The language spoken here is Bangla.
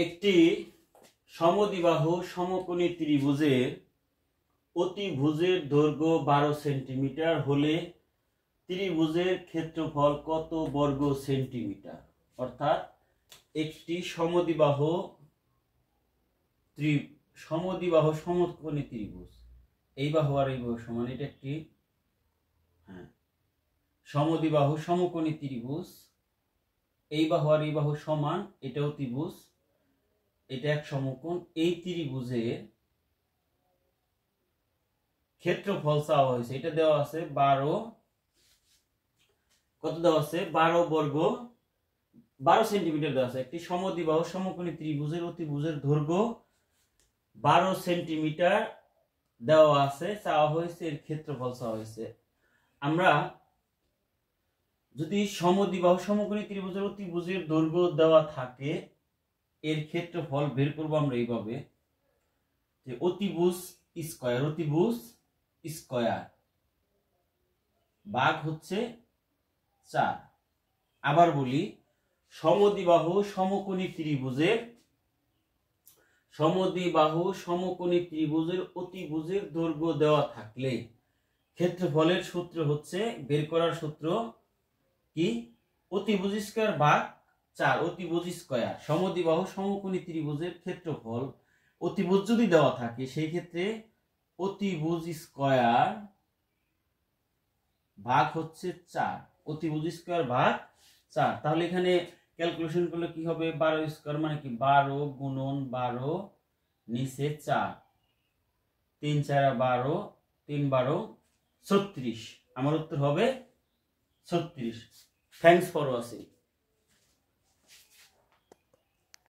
একটি সমদ্বিবাহু সমকোণী ত্রিভুজের অতিভুজের দৈর্ঘ্য 12 সেন্টিমিটার হলে ত্রিভুজের ক্ষেত্রফল কত বর্গ সেন্টিমিটার? অর্থাৎ একটি সমদ্বিবাহু সমকোণী ত্রিভুজ, এই বাহু আর এই বাহু সমান, এটা একটি সমদ্বিবাহু সমকোণী ত্রিভুজ, এই বাহু আর এই বাহু সমান, এটাও ত্রিভুজ, এটা এক সমকোণ। এই ত্রিভুজের ক্ষেত্রফল চাওয়া হয়েছে, এটা দেওয়া আছে 12, কত দেওয়া আছে 12 বর্গ 12 সেন্টিমিটার দেওয়া আছে। একটি সমদ্বিবাহু সমকোণী ত্রিভুজের অতিভুজের দৈর্ঘ্য 12 সেন্টিমিটার দেওয়া আছে, চাওয়া হয়েছে, এর ক্ষেত্রফল চাওয়া হয়েছে। আমরা যদি সমদ্বিবাহু সমকোণী ত্রিভুজের অতিভুজের দৈর্ঘ্য দেওয়া থাকে, এর ক্ষেত্রফল বের করব আমরা এইভাবে, যে অতিভুজ স্কয়ার ভাগ হচ্ছে 4। আবার বলি, সমদ্বিবাহু সমকোণী ত্রিভুজের অতিভুজের দৈর্ঘ্য দেওয়া থাকলে ক্ষেত্রফলের সূত্র হচ্ছে, বের করার সূত্র কি, অতিভুজ স্কয়ার ভাগ 4, অতিভুজ স্কয়ার। সমদ্বিবাহু সমকোণী ত্রিভুজের ক্ষেত্রফল অতিভুজ যদি দেওয়া থাকে, সেই ক্ষেত্রে অতিভুজ স্কয়ার ভাগ হচ্ছে 4, অতিভুজ স্কয়ার ভাগ 4। তাহলে এখানে ক্যালকুলেশন করলে কি হবে, 12 স্কয়ার মানে কি 12 গুণন 12 নিচে 4, 3 4 12, 3 12 36। আমার উত্তর হবে 36। Thanks for watching.